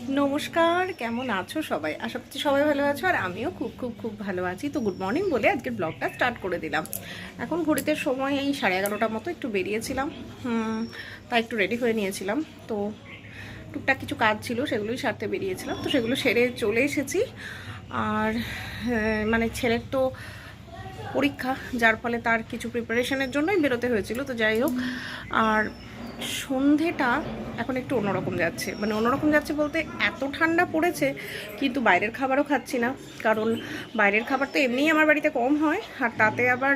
নমস্কার, কেমন আছো সবাই? আশা করছি সবাই ভালো আছো, আর আমিও খুব খুব খুব ভালো আছি। তো গুড মর্নিং বলে আজকের ব্লগটা স্টার্ট করে দিলাম। এখন ঘড়িতে সময় এই 11:30টার মতো, একটু বেরিয়েছিলাম, তাই একটু রেডি হয়ে নিয়েছিলাম। তো টুকটাক কিছু কাজ ছিল, সেগুলোই সারতে বেরিয়েছিলাম, তো সেগুলো সেরে চলে এসেছি। আর মানে ছেলের তো পরীক্ষা, যার ফলে তার কিছু প্রিপারেশনের জন্যই বেরোতে হয়েছিল। তো যাই হোক, আর সন্ধেটা এখন একটু অন্যরকম যাচ্ছে, মানে অন্যরকম যাচ্ছে বলতে এত ঠান্ডা পড়েছে, কিন্তু বাইরের খাবারও খাচ্ছি না, কারণ বাইরের খাবার তো এমনিই আমার বাড়িতে কম হয়, আর তাতে আবার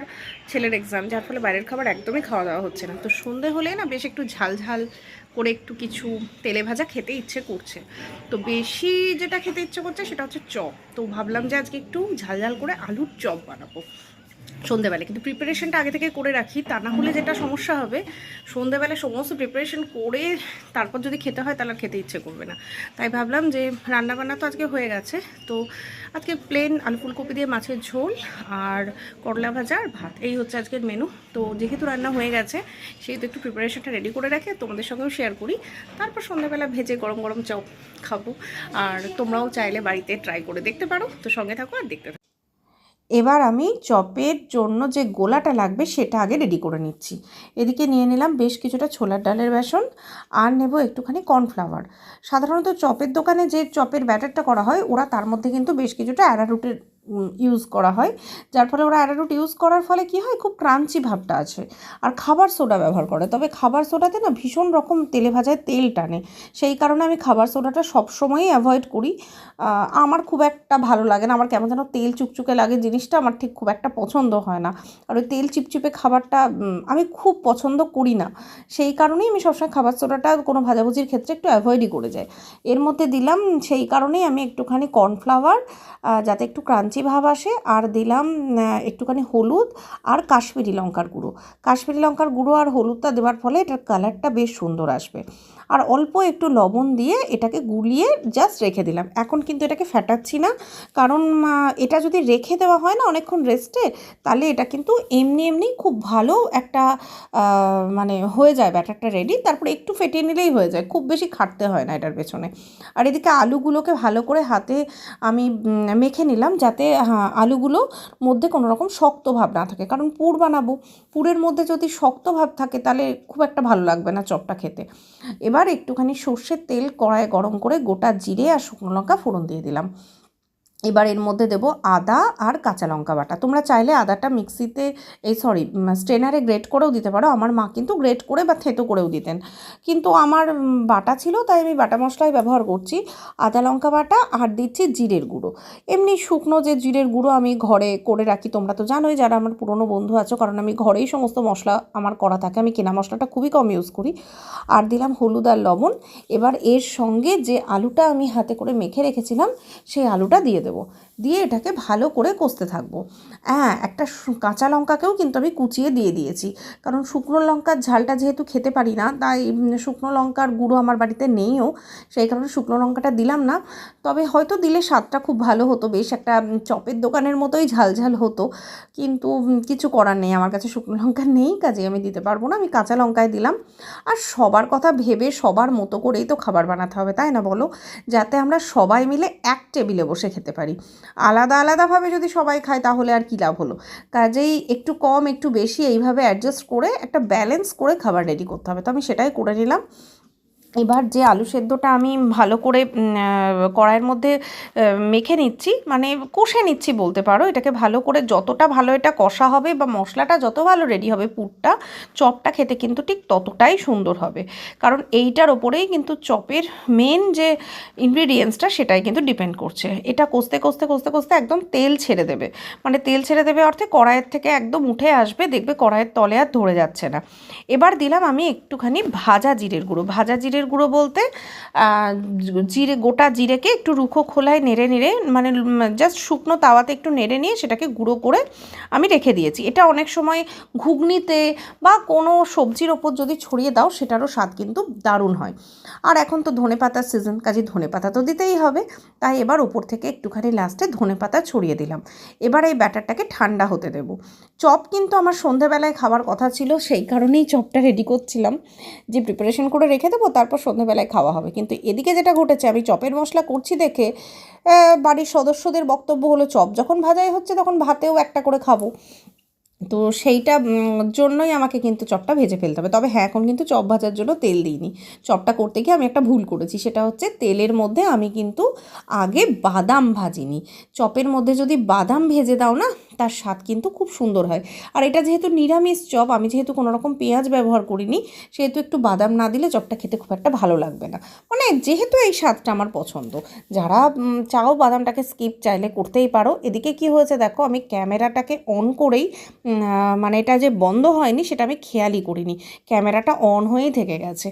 ছেলের এক্সাম, যার ফলে বাইরের খাবার একদমই খাওয়া দাওয়া হচ্ছে না। তো সন্ধে হলে না বেশ একটু ঝাল ঝাল করে একটু কিছু তেলে ভাজা খেতে ইচ্ছে করছে। তো বেশি যেটা খেতে ইচ্ছে করছে সেটা হচ্ছে চপ। তো ভাবলাম যে আজকে একটু ঝাল ঝাল করে আলুর চপ বানাবো সন্ধেবেলা। কিন্তু প্রিপারেশনটা আগে থেকে করে রাখি, তা না হলে যেটা সমস্যা হবে, সন্ধেবেলায় সমস্ত প্রিপারেশন করে তারপর যদি খেতে হয় তাহলে খেতে ইচ্ছে করবে না। তাই ভাবলাম যে রান্নাবান্না তো আজকে হয়ে গেছে, তো আজকে প্লেন আলু ফুলকপি দিয়ে মাছের ঝোল আর করলা ভাজা আর ভাত, এই হচ্ছে আজকের মেনু। তো যেহেতু রান্না হয়ে গেছে সেহেতু একটু প্রিপারেশনটা রেডি করে রাখি, তোমাদের সঙ্গেও শেয়ার করি। তারপর সন্ধ্যাবেলা ভেজে গরম গরম চপ খাবো। আর তোমরাও চাইলে বাড়িতে ট্রাই করে দেখতে পারো। তো সঙ্গে থাকো আর দেখতে থাকো। এবার আমি চপের জন্য যে গোলাটা লাগবে সেটা আগে রেডি করে নিচ্ছি। এদিকে নিয়ে নিলাম বেশ কিছুটা ছোলার ডালের বেসন, আর নেব একটুখানি কর্নফ্লাওয়ার। সাধারণত চপের দোকানে যে চপের ব্যাটারটা করা হয়, ওরা তার মধ্যে কিন্তু বেশ কিছুটা অ্যারারুটের ইউজ করা হয়, যার ফলে ওরা অ্যারারুট ইউজ করার ফলে কি হয়, খুব ক্রাঞ্চি ভাবটা আছে। আর খাবার সোডা ব্যবহার করে, তবে খাবার সোডাতে না ভীষণ রকম তেলে ভাজায় তেল টানে, সেই কারণে আমি খাবার সোডাটা সবসময়ই অ্যাভয়েড করি। আমার খুব একটা ভালো লাগে না, আমার কেমন যেন তেল চুকচুকে লাগে, জিনিসটা আমার ঠিক খুব একটা পছন্দ হয় না। আর ওই তেল চিপচিপে খাবারটা আমি খুব পছন্দ করি না, সেই কারণেই আমি সবসময় খাবার সোডাটা কোনো ভাজাভুজির ক্ষেত্রে একটু অ্যাভয়েডই করে যাই। এর মধ্যে দিলাম, সেই কারণেই আমি একটুখানি কর্নফ্লাওয়ার, যাতে একটু ক্রাঞ্চি ভাব আসে, আর দিলাম একটুখানি হলুদ আর কাশ্মীরি লঙ্কার গুঁড়ো। কাশ্মীরি লঙ্কার গুঁড়ো আর হলুদটা দেওয়ার ফলে এটার কালারটা বেশ সুন্দর আসবে। আর অল্প একটু লবণ দিয়ে এটাকে গুলিয়ে জাস্ট রেখে দিলাম। এখন কিন্তু এটাকে ফ্যাটাচ্ছি না, কারণ এটা যদি রেখে দেওয়া হয় না অনেকক্ষণ রেস্টে, তাহলে এটা কিন্তু এমনি এমনি খুব ভালো একটা মানে হয়ে যায় ব্যাটারটা রেডি। তারপরে একটু ফেটিয়ে নিলেই হয়ে যায়, খুব বেশি খাটতে হয় না এটার পেছনে। আর এদিকে আলুগুলোকে ভালো করে হাতে আমি মেখে নিলাম, যাতে আলুগুলো মধ্যে কোনো রকম শক্ত ভাব না থাকে, কারণ পুর বানাবো, পুরের মধ্যে যদি শক্ত ভাব থাকে তাহলে খুব একটা ভালো লাগবে না চপটা খেতে। এবার একটুখানি সর্ষের তেল কড়াইয়ে গরম করে গোটা জিরে আর শুকনো লঙ্কা ফোড়ন দিয়ে দিলাম। এবার এর মধ্যে দেব আদা আর কাঁচা লঙ্কা বাটা। তোমরা চাইলে আদাটা মিক্সিতে স্ট্রেনারে গ্রেট করেও দিতে পারো। আমার মা কিন্তু গ্রেট করে বা থেঁতো করেও দিতেন, কিন্তু আমার বাটা ছিল তাই আমি বাটা মশলাই ব্যবহার করছি। আদা লঙ্কা বাটা আর দিচ্ছি জিরের গুঁড়ো, এমনি শুকনো যে জিরের গুঁড়ো আমি ঘরে করে রাখি, তোমরা তো জানোই যারা আমার পুরনো বন্ধু আছো, কারণ আমি ঘরেই সমস্ত মশলা আমার করা থাকে, আমি কেনা মশলাটা খুবই কম ইউজ করি। আর দিলাম হলুদ আর লবণ। এবার এর সঙ্গে যে আলুটা আমি হাতে করে মেখে রেখেছিলাম সেই আলুটা দিয়ে দেবো, দিয়ে এটাকে ভালো করে কষতে থাকবো। হ্যাঁ, একটা কাঁচা লঙ্কাকেও কিন্তু আমি কুচিয়ে দিয়ে দিয়েছি, কারণ শুকনো লঙ্কার ঝালটা যেহেতু খেতে পারি না, তাই শুকনো লঙ্কার গুঁড়ো আমার বাড়িতে নেইও, সেই কারণে শুকনো লঙ্কাটা দিলাম না। তবে হয়তো দিলে স্বাদটা খুব ভালো হতো, বেশ একটা চপের দোকানের মতোই ঝাল ঝাল হতো, কিন্তু কিছু করার নেই, আমার কাছে শুকনো লঙ্কা নেই, কাজে আমি দিতে পারবো না, আমি কাঁচা লঙ্কায় দিলাম। আর সবার কথা ভেবে সবার মতো করেই তো খাবার বানাতে হবে, তাই না বলো, যাতে আমরা সবাই মিলে এক টেবিলে বসে খেতে পারি। আলাদা আলাদাভাবে যদি সবাই খায় তাহলে আর কী লাভ হলো। কাজেই একটু কম একটু বেশি এইভাবে অ্যাডজাস্ট করে একটা ব্যালেন্স করে খাবার রেডি করতে হবে, তো আমি সেটাই করে নিলাম। এবার যে আলু সেদ্ধটা আমি ভালো করে কড়াইয়ের মধ্যে মেখে নিচ্ছি, মানে কষে নিচ্ছি বলতে পারো, এটাকে ভালো করে যতটা ভালো এটা কষা হবে বা মশলাটা যত ভালো রেডি হবে, পুরটা চপটা খেতে কিন্তু ঠিক ততটাই সুন্দর হবে, কারণ এইটার ওপরেই কিন্তু চপের মেন যে ইনগ্রিডিয়েন্টসটা সেটাই কিন্তু ডিপেন্ড করছে। এটা কষতে কষতে কষতে কষতে একদম তেল ছেড়ে দেবে, মানে তেল ছেড়ে দেবে অর্থে কড়াইয়ের থেকে একদম উঠে আসবে, দেখবে কড়াইয়ের তলে আর ধরে যাচ্ছে না। এবার দিলাম আমি একটুখানি ভাজা জিরের গুঁড়ো। ভাজা জিরের গুঁড়ো বলতে জিরে, গোটা জিরেকে একটু রুখো খোলায় নেড়ে নেড়ে, মানে জাস্ট শুকনো তাওয়াতে একটু নেড়ে নিয়ে সেটাকে গুঁড়ো করে আমি রেখে দিয়েছি। এটা অনেক সময় ঘুগনিতে বা কোনো সবজির ওপর যদি ছড়িয়ে দাও সেটারও স্বাদ কিন্তু দারুণ হয়। আর এখন তো ধনেপাতার সিজন, কাজে ধনেপাতা তো দিতেই হবে, তাই এবার ওপর থেকে একটুখানি লাস্টে ধনেপাতা ছড়িয়ে দিলাম। এবার এই ব্যাটারটাকে ঠান্ডা হতে দেবো। চপ কিন্তু আমার সন্ধেবেলায় খাবার কথা ছিল, সেই কারণেই চপটা রেডি করছিলাম, যে প্রিপারেশন করে রেখে দেবো, তারপর তারপর সন্ধ্যেবেলায় খাওয়া হবে। কিন্তু এদিকে যেটা ঘটেছে, আমি চপের মশলা করছি দেখে বাড়ির সদস্যদের বক্তব্য হলো চপ যখন ভাজাই হচ্ছে তখন ভাতেও একটা করে খাবো। তো সেইটা জন্যই আমাকে কিন্তু চপটা ভেজে ফেলতে হবে। তবে হ্যাঁ, এখন কিন্তু চপ ভাজার জন্য তেল দিইনি। চপটা করতে গিয়ে আমি একটা ভুল করেছি, সেটা হচ্ছে তেলের মধ্যে আমি কিন্তু আগে বাদাম ভাজিনি। চপের মধ্যে যদি বাদাম ভেজে দাও না, তার স্বাদ কিন্তু খুব সুন্দর হয়। আর এটা যেহেতু নিরামিষ চপ, আমি যেহেতু কোনো রকম পেঁয়াজ ব্যবহার করিনি, সেহেতু একটু বাদাম না দিলে চপটা খেতে খুব একটা ভালো লাগবে না। মানে যেহেতু এই স্বাদটা আমার পছন্দ, যারা চাও বাদামটাকে স্কিপ চাইলে করতেই পারো। এদিকে কি হয়েছে দেখো, আমি ক্যামেরাটাকে অন করেই মানে এটা যে বন্ধ হয়নি সেটা আমি খেয়ালই করিনি, ক্যামেরাটা অন হয়েই থেকে গেছে।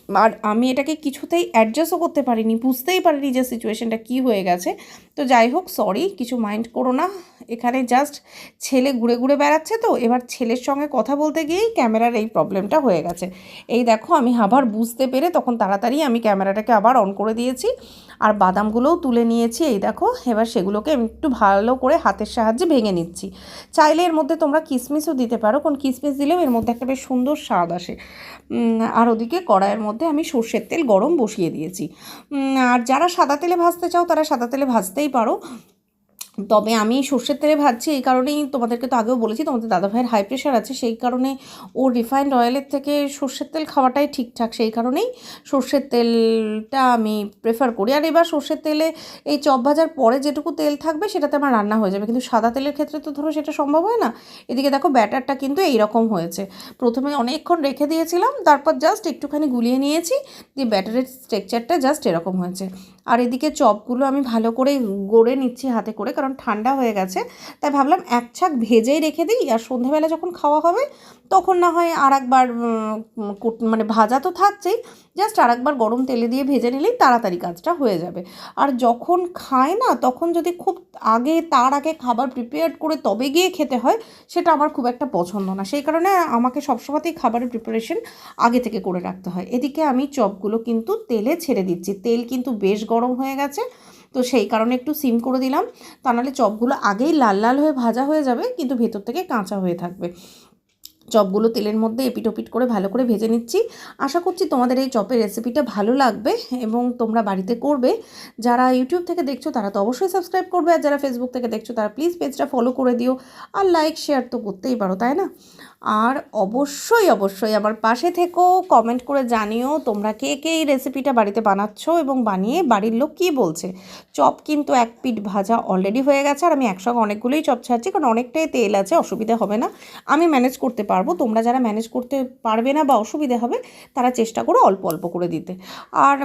আর আমি এটাকে কিছুতেই অ্যাডজাস্টও করতে পারিনি, বুঝতেই পারিনি যে সিচুয়েশানটা কী হয়ে গেছে। তো যাই হোক, সরি, কিছু মাইন্ড করো না। এখানে জাস্ট ছেলে ঘুরে ঘুরে বেড়াচ্ছে, তো এবার ছেলের সঙ্গে কথা বলতে গিয়েই ক্যামেরার এই প্রবলেমটা হয়ে গেছে। এই দেখো, আমি আবার বুঝতে পেরে তখন তাড়াতাড়ি আমি ক্যামেরাটাকে আবার অন করে দিয়েছি, আর বাদামগুলোও তুলে নিয়েছি। এই দেখো, এবার সেগুলোকে আমি একটু ভালো করে হাতের সাহায্যে ভেঙে নিচ্ছি। চাইলে এর মধ্যে তোমরা কিশমিশও দিতে পারো, কারণ কিশমিশ দিলেও এর মধ্যে একটা বেশ সুন্দর স্বাদ আসে। আর ওদিকে কড়াইয়ের মধ্যে আমি সর্ষের তেল গরম বসিয়ে দিয়েছি। আর যারা সাদা তেলে ভাজতে চাও তারা সাদা তেলে ভাজতেই পারো, তবে আমি সর্ষের তেলে ভাজছি এই কারণেই, তোমাদেরকে তো আগেও বলেছি তোমাদের দাদাভাইয়ের হাই প্রেশার আছে, সেই কারণে ও রিফাইন্ড অয়েলের থেকে সর্ষের তেল খাওয়াটাই ঠিকঠাক, সেই কারণেই সর্ষের তেলটা আমি প্রেফার করি। আর এবার সর্ষের তেলে এই চপ ভাজার পরে যেটুকু তেল থাকবে সেটাতে আমার রান্না হয়ে যাবে, কিন্তু সাদা তেলের ক্ষেত্রে তো ধরো সেটা সম্ভব হয় না। এদিকে দেখো, ব্যাটারটা কিন্তু এইরকম হয়েছে। প্রথমে অনেকক্ষণ রেখে দিয়েছিলাম, তারপর জাস্ট একটুখানি গুলিয়ে নিয়েছি, দিয়ে ব্যাটারের স্ট্রাকচারটা জাস্ট এরকম হয়েছে। আর এদিকে চপগুলো আমি ভালো করে গড়ে নিচ্ছি হাতে করে, কারণ ঠান্ডা হয়ে গেছে। তাই ভাবলাম এক ছাক ভেজেই রেখে দিই, আর সন্ধেবেলা যখন খাওয়া হবে তখন না হয় আর একবার মানে ভাজা তো থাকছেই, জাস্ট আর একবার গরম তেলে দিয়ে ভেজে নিলেই তাড়াতাড়ি কাজটা হয়ে যাবে। আর যখন খায় না, তখন যদি খুব তার আগে খাবার প্রিপেয়ার করে তবে গিয়ে খেতে হয়, সেটা আমার খুব একটা পছন্দ না। সেই কারণে আমাকে সবসময়তেই খাবারের প্রিপারেশন আগে থেকে করে রাখতে হয়। এদিকে আমি চপগুলো কিন্তু তেলে ছেড়ে দিচ্ছি, তেল কিন্তু বেশ গরম হয়ে গেছে, তো সেই কারণে একটু সিম করে দিলাম, তা নাহলে চপগুলো আগেই লাল লাল হয়ে ভাজা হয়ে যাবে, কিন্তু ভেতর থেকে কাঁচা হয়ে থাকবে। চপগুলো তেলের মধ্যে এপিট ওপিট করে ভালো করে ভেজে নিচ্ছি। আশা করছি তোমাদের এই চপের রেসিপিটা ভালো লাগবে এবং তোমরা বাড়িতে করবে। যারা ইউটিউব থেকে দেখছো তারা তো অবশ্যই সাবস্ক্রাইব করবে, আর যারা ফেসবুক থেকে দেখছো তারা প্লিজ পেজটা ফলো করে দিও, আর লাইক শেয়ার তো করতেই পারো, তাই না? আর অবশ্যই অবশ্যই আমার পাশে থেকেও কমেন্ট করে জানিও তোমরা কে কে এই রেসিপিটা বাড়িতে বানাচ্ছ এবং বানিয়ে বাড়ির লোক কী বলছে। চপ কিন্তু এক পিঠ ভাজা অলরেডি হয়ে গেছে, আর আমি একসঙ্গে অনেকগুলোই চপ ছাড়ছি, কারণ অনেকটাই তেল আছে, অসুবিধা হবে না, আমি ম্যানেজ করতে পারবো। তোমরা যারা ম্যানেজ করতে পারবে না বা অসুবিধা হবে, তারা চেষ্টা করো অল্প অল্প করে দিতে। আর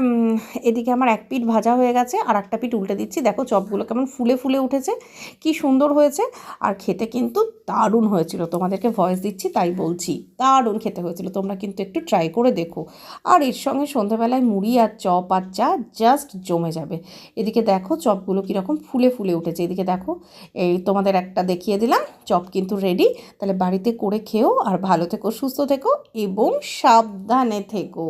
এদিকে আমার এক পিঠ ভাজা হয়ে গেছে, আর একটা পিঠ উল্টে দিচ্ছি। দেখো চপগুলো কেমন ফুলে ফুলে উঠেছে, কি সুন্দর হয়েছে, আর খেতে কিন্তু দারুণ হয়েছিল। তোমাদেরকে ভয়েস দিচ্ছি তাই বলছি, দারুণ খেতে হয়েছিল। তোমরা কিন্তু একটু ট্রাই করে দেখো। আর এর সঙ্গে সন্ধ্যাবেলায় মুড়ি আর চপ আর চা জাস্ট জমে যাবে। এদিকে দেখো চপগুলো কীরকম ফুলে ফুলে উঠেছে, এদিকে দেখো, এই তোমাদের একটা দেখিয়ে দিলাম, চপ কিন্তু রেডি। তাহলে বাড়িতে করে খেও, আর ভালো থেকো, সুস্থ থেকো এবং সাবধানে থেকো।